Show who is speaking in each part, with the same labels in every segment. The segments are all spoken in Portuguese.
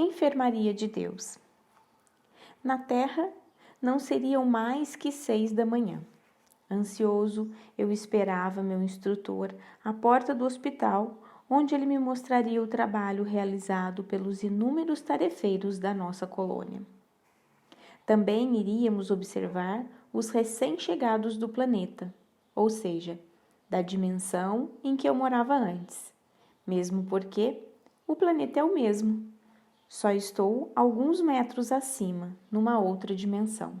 Speaker 1: Enfermaria de Deus. Na terra não seriam mais que 6 da manhã. Ansioso, eu esperava meu instrutor à porta do hospital, onde ele me mostraria o trabalho realizado pelos inúmeros tarefeiros da nossa colônia. Também iríamos observar os recém-chegados do planeta, ou seja, da dimensão em que eu morava antes, mesmo porque o planeta é o mesmo, só estou alguns metros acima, numa outra dimensão.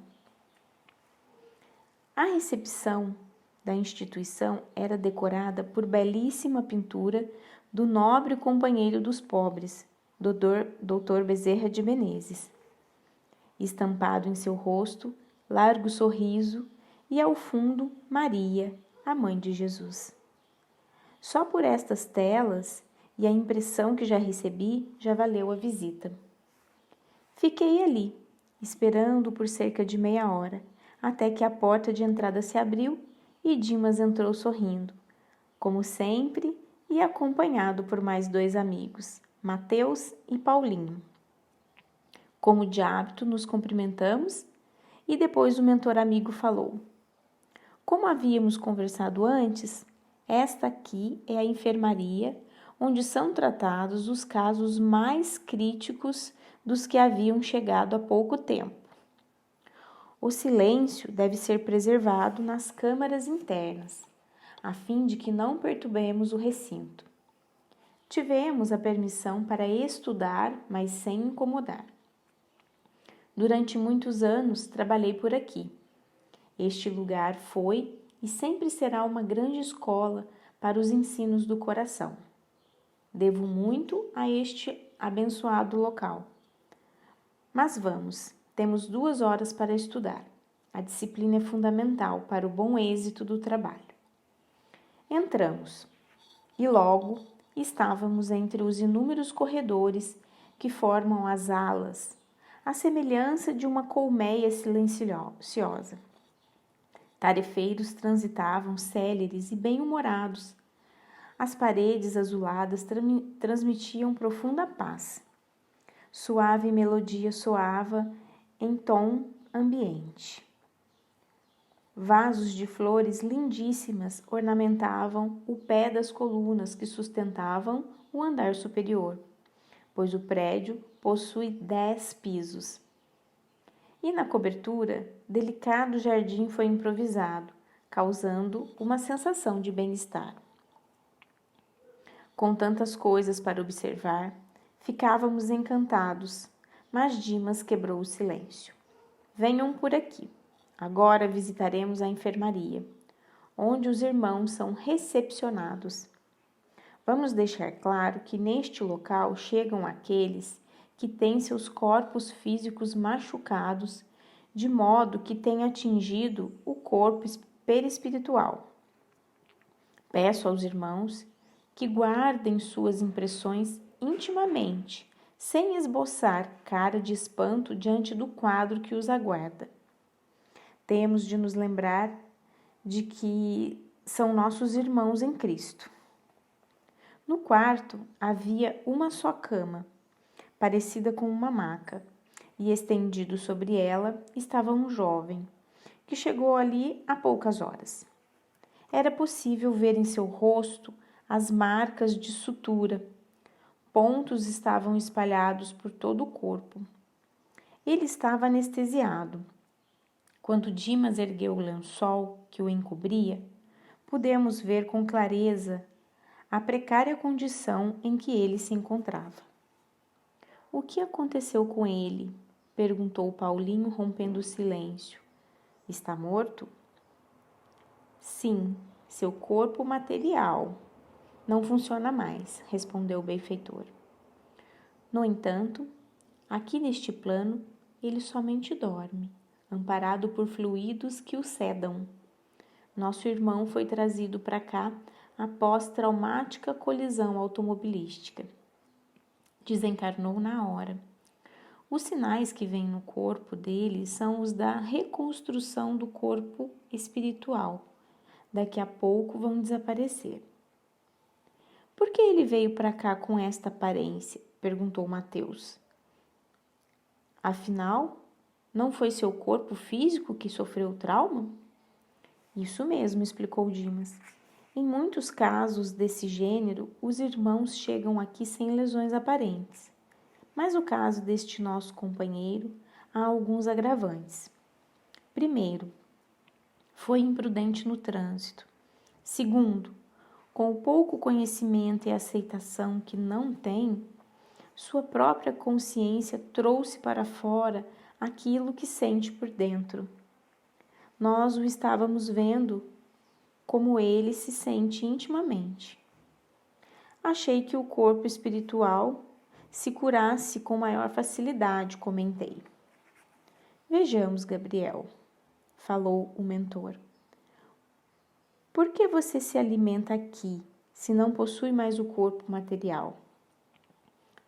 Speaker 1: A recepção da instituição era decorada por belíssima pintura do nobre companheiro dos pobres, Dr. Bezerra de Menezes. Estampado em seu rosto, largo sorriso e ao fundo Maria, a mãe de Jesus. Só por estas telas e a impressão que já recebi já valeu a visita. Fiquei ali, esperando por cerca de meia hora, até que a porta de entrada se abriu e Dimas entrou sorrindo, como sempre, e acompanhado por mais 2 amigos, Mateus e Paulinho. Como de hábito, nos cumprimentamos e depois o mentor amigo falou: como havíamos conversado antes, esta aqui é a enfermaria onde são tratados os casos mais críticos dos que haviam chegado há pouco tempo. O silêncio deve ser preservado nas câmaras internas, a fim de que não perturbemos o recinto. Tivemos a permissão para estudar, mas sem incomodar. Durante muitos anos trabalhei por aqui. Este lugar foi e sempre será uma grande escola para os ensinos do coração. Devo muito a este abençoado local. Mas vamos, temos 2 horas para estudar. A disciplina é fundamental para o bom êxito do trabalho. Entramos e logo estávamos entre os inúmeros corredores que formam as alas, à semelhança de uma colmeia silenciosa. Tarefeiros transitavam céleres e bem-humorados. As paredes azuladas transmitiam profunda paz. Suave melodia soava em tom ambiente. Vasos de flores lindíssimas ornamentavam o pé das colunas que sustentavam o andar superior, pois o prédio possui 10 pisos. E na cobertura, delicado jardim foi improvisado, causando uma sensação de bem-estar. Com tantas coisas para observar, ficávamos encantados, mas Dimas quebrou o silêncio. Venham por aqui. Agora visitaremos a enfermaria, onde os irmãos são recepcionados. Vamos deixar claro que neste local chegam aqueles que têm seus corpos físicos machucados, de modo que tenha atingido o corpo perispiritual. Peço aos irmãos que guardem suas impressões intimamente, sem esboçar cara de espanto diante do quadro que os aguarda. Temos de nos lembrar de que são nossos irmãos em Cristo. No quarto havia uma só cama, parecida com uma maca, e estendido sobre ela estava um jovem, que chegou ali há poucas horas. Era possível ver em seu rosto as marcas de sutura. Pontos estavam espalhados por todo o corpo. Ele estava anestesiado. Quando Dimas ergueu o lençol que o encobria, pudemos ver com clareza a precária condição em que ele se encontrava. O que aconteceu com ele? Perguntou Paulinho, rompendo o silêncio. Está morto? Sim, seu corpo material não funciona mais, respondeu o benfeitor. No entanto, aqui neste plano, ele somente dorme, amparado por fluidos que o sedam. Nosso irmão foi trazido para cá após traumática colisão automobilística. Desencarnou na hora. Os sinais que vêm no corpo dele são os da reconstrução do corpo espiritual. Daqui a pouco vão desaparecer. Por que ele veio para cá com esta aparência? Perguntou Mateus. Afinal, não foi seu corpo físico que sofreu o trauma? Isso mesmo, explicou Dimas. Em muitos casos desse gênero, os irmãos chegam aqui sem lesões aparentes. Mas no caso deste nosso companheiro, há alguns agravantes. Primeiro, foi imprudente no trânsito. Segundo, com o pouco conhecimento e aceitação que não tem, sua própria consciência trouxe para fora aquilo que sente por dentro. Nós o estávamos vendo como ele se sente intimamente. Achei que o corpo espiritual se curasse com maior facilidade, comentei. Vejamos, Gabriel, falou o mentor. Por que você se alimenta aqui, se não possui mais o corpo material?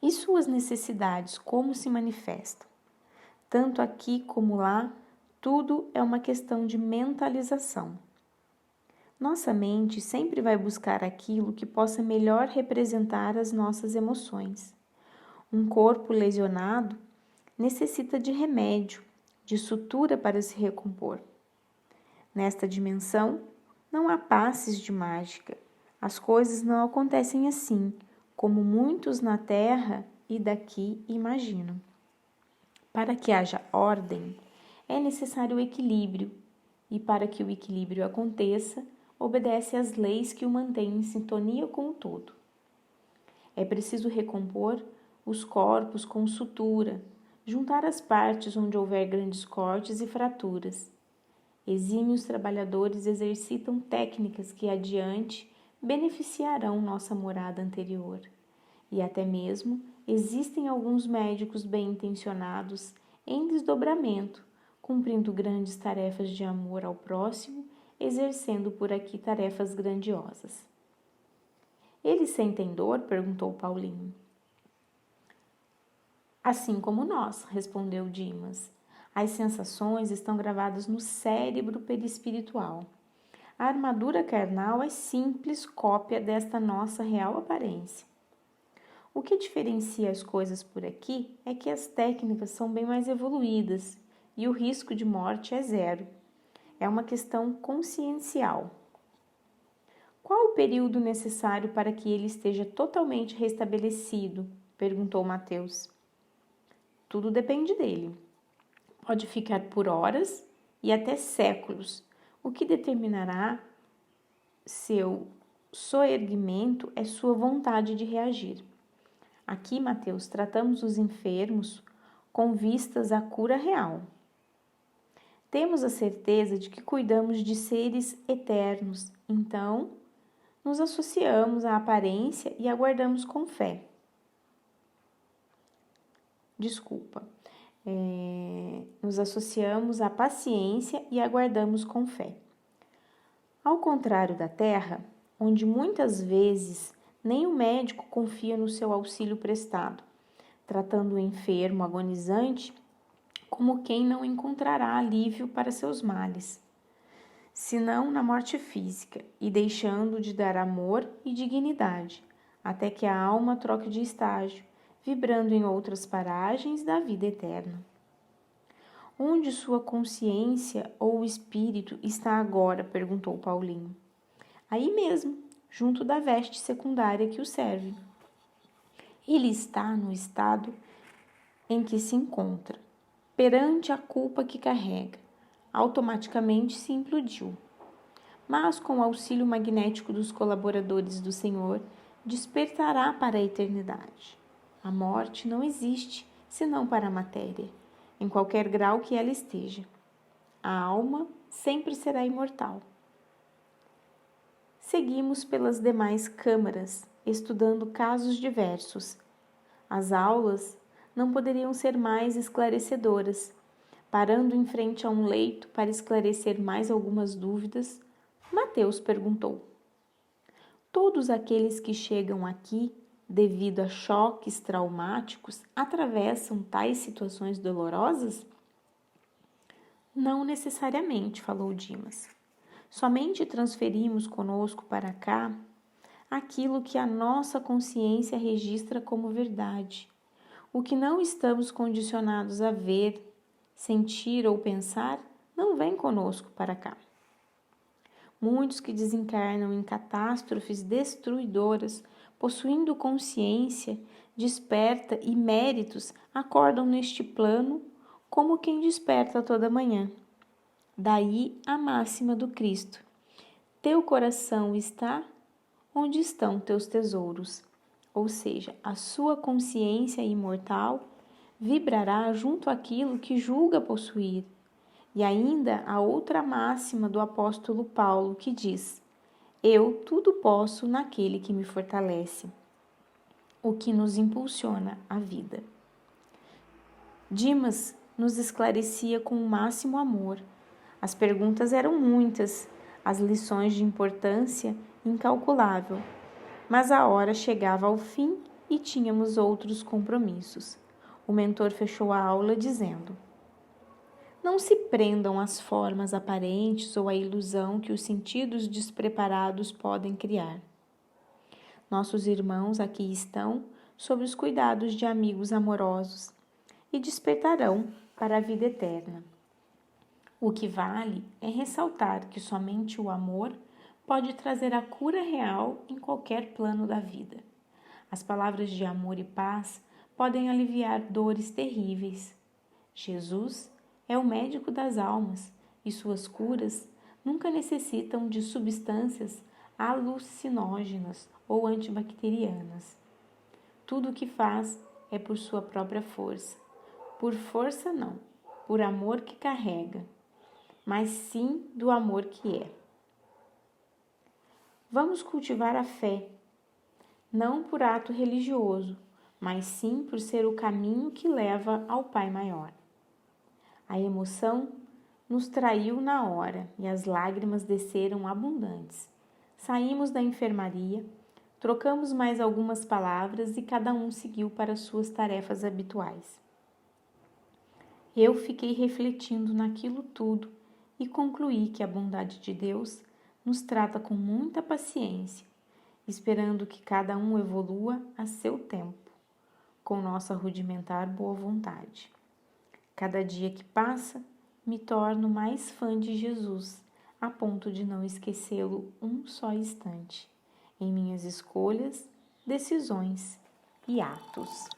Speaker 1: E suas necessidades como se manifestam? Tanto aqui como lá, tudo é uma questão de mentalização. Nossa mente sempre vai buscar aquilo que possa melhor representar as nossas emoções. Um corpo lesionado necessita de remédio, de sutura para se recompor. Nesta dimensão, não há passes de mágica. As coisas não acontecem assim, como muitos na Terra e daqui imaginam. Para que haja ordem, é necessário o equilíbrio, e para que o equilíbrio aconteça, obedece às leis que o mantêm em sintonia com o todo. É preciso recompor os corpos com sutura, juntar as partes onde houver grandes cortes e fraturas. Exímios trabalhadores exercitam técnicas que adiante beneficiarão nossa morada anterior. E até mesmo existem alguns médicos bem-intencionados em desdobramento, cumprindo grandes tarefas de amor ao próximo, exercendo por aqui tarefas grandiosas. Eles sentem dor? Perguntou Paulinho. Assim como nós, respondeu Dimas. As sensações estão gravadas no cérebro perispiritual. A armadura carnal é simples cópia desta nossa real aparência. O que diferencia as coisas por aqui é que as técnicas são bem mais evoluídas e o risco de morte é zero. É uma questão consciencial. Qual o período necessário para que ele esteja totalmente restabelecido? Perguntou Mateus. Tudo depende dele. Pode ficar por horas e até séculos. O que determinará seu soerguimento é sua vontade de reagir. Aqui, Mateus, tratamos os enfermos com vistas à cura real. Temos a certeza de que cuidamos de seres eternos, então nos associamos à aparência e aguardamos com fé. Nos associamos à paciência e aguardamos com fé. Ao contrário da Terra, onde muitas vezes nem o médico confia no seu auxílio prestado, tratando o enfermo agonizante como quem não encontrará alívio para seus males, senão na morte física, e deixando de dar amor e dignidade, até que a alma troque de estágio, vibrando em outras paragens da vida eterna. Onde sua consciência ou espírito está agora? Perguntou Paulinho. Aí mesmo, junto da veste secundária que o serve. Ele está no estado em que se encontra, perante a culpa que carrega. Automaticamente se implodiu. Mas com o auxílio magnético dos colaboradores do Senhor, despertará para a eternidade. A morte não existe senão para a matéria, em qualquer grau que ela esteja. A alma sempre será imortal. Seguimos pelas demais câmaras, estudando casos diversos. As aulas não poderiam ser mais esclarecedoras. Parando em frente a um leito para esclarecer mais algumas dúvidas, Mateus perguntou: todos aqueles que chegam aqui devido a choques traumáticos atravessam tais situações dolorosas? Não necessariamente, falou Dimas. Somente transferimos conosco para cá aquilo que a nossa consciência registra como verdade. O que não estamos condicionados a ver, sentir ou pensar não vem conosco para cá. Muitos que desencarnam em catástrofes destruidoras, possuindo consciência, desperta e méritos, acordam neste plano como quem desperta toda manhã. Daí a máxima do Cristo: teu coração está onde estão teus tesouros. Ou seja, a sua consciência imortal vibrará junto àquilo que julga possuir. E ainda a outra máxima do apóstolo Paulo que diz: eu tudo posso naquele que me fortalece, o que nos impulsiona à vida. Dimas nos esclarecia com o máximo amor. As perguntas eram muitas, as lições de importância incalculável, mas a hora chegava ao fim e tínhamos outros compromissos. O mentor fechou a aula dizendo: não se prendam às formas aparentes ou à ilusão que os sentidos despreparados podem criar. Nossos irmãos aqui estão sob os cuidados de amigos amorosos e despertarão para a vida eterna. O que vale é ressaltar que somente o amor pode trazer a cura real em qualquer plano da vida. As palavras de amor e paz podem aliviar dores terríveis. Jesus é o médico das almas e suas curas nunca necessitam de substâncias alucinógenas ou antibacterianas. Tudo o que faz é por sua própria força. Por força não, por amor que carrega, mas sim do amor que é. Vamos cultivar a fé, não por ato religioso, mas sim por ser o caminho que leva ao Pai Maior. A emoção nos traiu na hora e as lágrimas desceram abundantes. Saímos da enfermaria, trocamos mais algumas palavras e cada um seguiu para suas tarefas habituais. Eu fiquei refletindo naquilo tudo e concluí que a bondade de Deus nos trata com muita paciência, esperando que cada um evolua a seu tempo, com nossa rudimentar boa vontade. Cada dia que passa, me torno mais fã de Jesus, a ponto de não esquecê-lo um só instante, em minhas escolhas, decisões e atos.